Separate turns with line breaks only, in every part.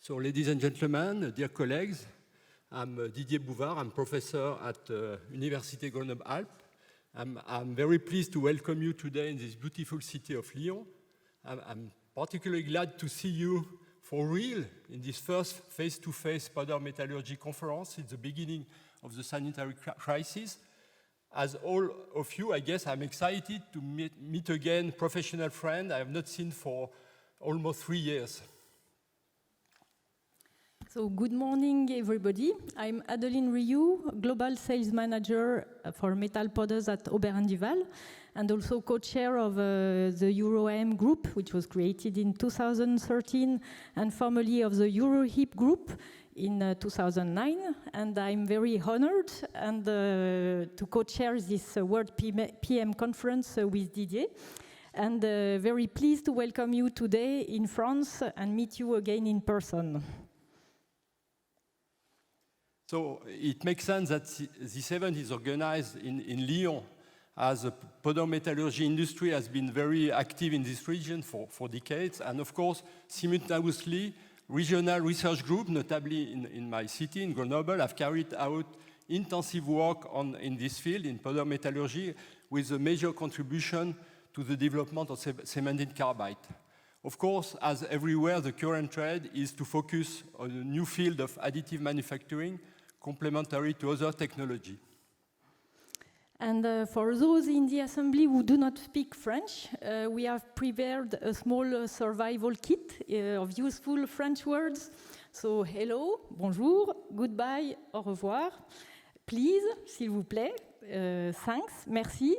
So, ladies and gentlemen, dear colleagues, I'm Didier Bouvard. I'm professor at Université Grenoble-Alpes. I'm very pleased to welcome you today in this beautiful city of Lyon. I'm particularly glad to see you for real in this first face-to-face powder metallurgy conference. It's the beginning of the sanitary crisis. As all of you, I guess I'm excited to meet again professional friends I have not seen for almost 3 years.
So good morning, everybody. I'm Adeline Riou, Global Sales Manager for Metal Powders at Aubert & Duval, and also co-chair of the EuroAM group, which was created in 2013, and formerly of the EuroHIP group in 2009. And I'm very honored to co-chair this World PM conference with Didier. And very pleased to welcome you today in France and meet you again in person.
So it makes sense that this event is organized in Lyon, as the powder metallurgy industry has been very active in this region for decades. And of course, simultaneously, regional research groups, notably in my city, in Grenoble, have carried out intensive work in this field, in powder metallurgy, with a major contribution to the development of cementine carbide. Of course, as everywhere, the current trend is to focus on a new field of additive manufacturing, complementary to other technology.
And for those in the assembly who do not speak French, we have prepared a small survival kit of useful French words. So hello, bonjour, goodbye, au revoir, please, s'il vous plaît, thanks, merci,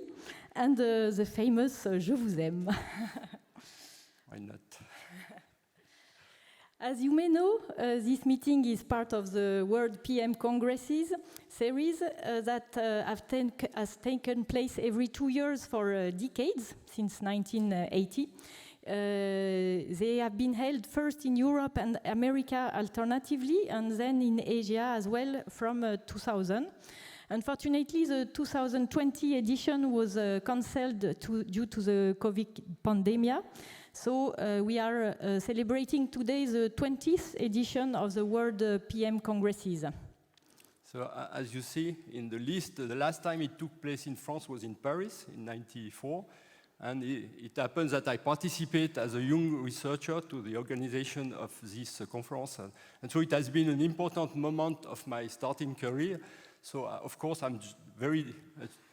and the famous je vous aime.
Why not?
As you may know, this meeting is part of the World PM Congresses series that has taken place every 2 years for decades, since 1980. They have been held first in Europe and America alternatively, and then in Asia as well from 2000. Unfortunately, the 2020 edition was cancelled due to the COVID pandemic. So we are celebrating today the 20th edition of the World PM Congresses.
So as you see in the list, the last time it took place in France was in Paris in '94. And it happens that I participate as a young researcher to the organization of this conference. And so it has been an important moment of my starting career. So of course I'm very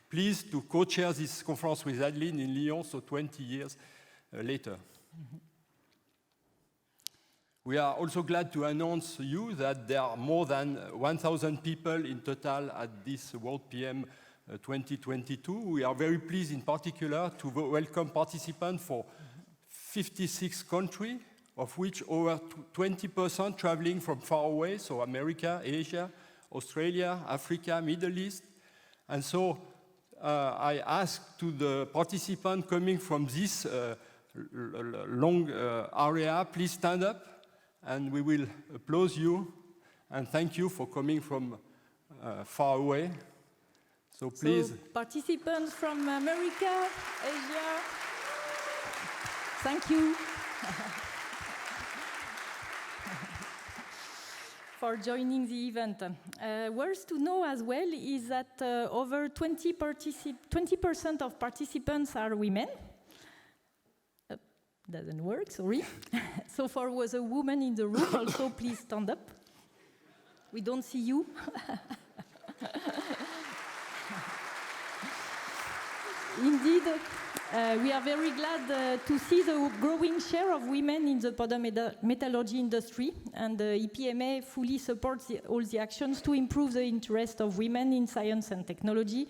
pleased to co-chair this conference with Adeline in Lyon, so 20 years later. Mm-hmm. We are also glad to announce to you that there are more than 1,000 people in total at this World PM 2022. We are very pleased in particular to welcome participants for 56 countries, of which over 20% traveling from far away, so America, Asia, Australia, Africa, Middle East. And so I ask to the participants coming from this long area, please stand up and we will applaud you and thank you for coming from far away. So please.
So, participants from America, Asia, thank you for joining the event. Worth to know as well is that over 20% of participants are women. Doesn't work, sorry. So far was a woman in the room, also please stand up. We don't see you. Indeed, we are very glad to see the growing share of women in the powder metallurgy industry, and the EPMA fully supports all the actions to improve the interest of women in science and technology,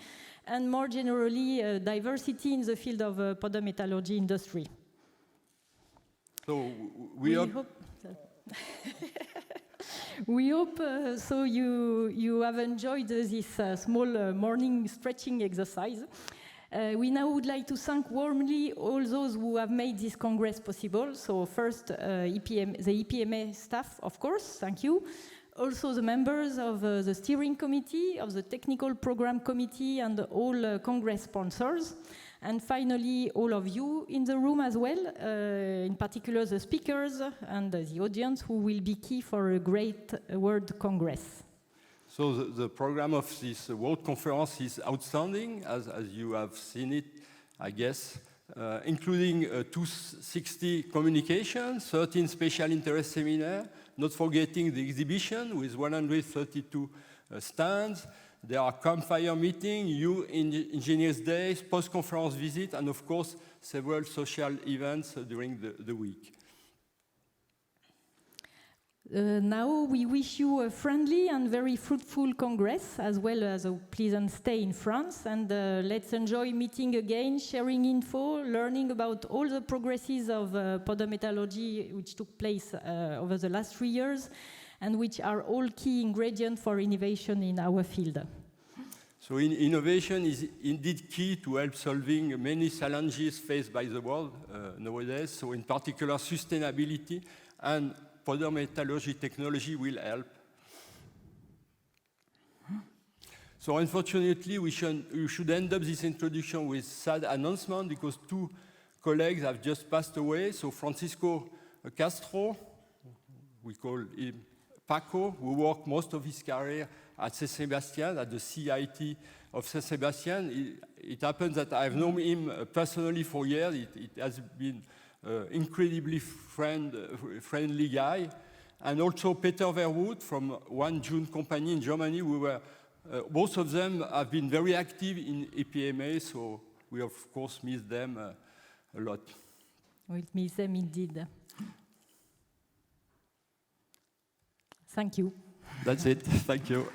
and more generally, diversity in the field of powder metallurgy industry.
So we hope
we hope so you have enjoyed this small morning stretching exercise. We now would like to thank warmly all those who have made this Congress possible. So first, the EPMA staff, of course, thank you. Also the members of the steering committee, of the technical program committee, and all Congress sponsors. And finally, all of you in the room as well, in particular the speakers and the audience, who will be key for a great World Congress.
So the program of this World Conference is outstanding, as you have seen it, I guess, including 260 communications, 13 special interest seminars, not forgetting the exhibition with 132 stands. There are campfire meetings, engineers' days, post-conference visits, and of course, several social events during the week.
Now we wish you a friendly and very fruitful Congress, as well as a pleasant stay in France. And let's enjoy meeting again, sharing info, learning about all the progresses of powder metallurgy which took place over the last 3 years, and which are all key ingredients for innovation in our field.
So innovation is indeed key to help solving many challenges faced by the world nowadays. So in particular, sustainability and powder metallurgy technology will help. So unfortunately, we should end up this introduction with sad announcement because 2 colleagues have just passed away. So Francisco Castro, we call him Paco, who worked most of his career at Saint-Sébastien, at the CIT of Saint-Sébastien. It happens that I've known him personally for years. It has been incredibly friendly guy. And also Peter Verwoerd from One June company in Germany. Both of them have been very active in EPMA, so we of course miss them a lot.
We'll miss them indeed. Thank you.
That's it. Thank you.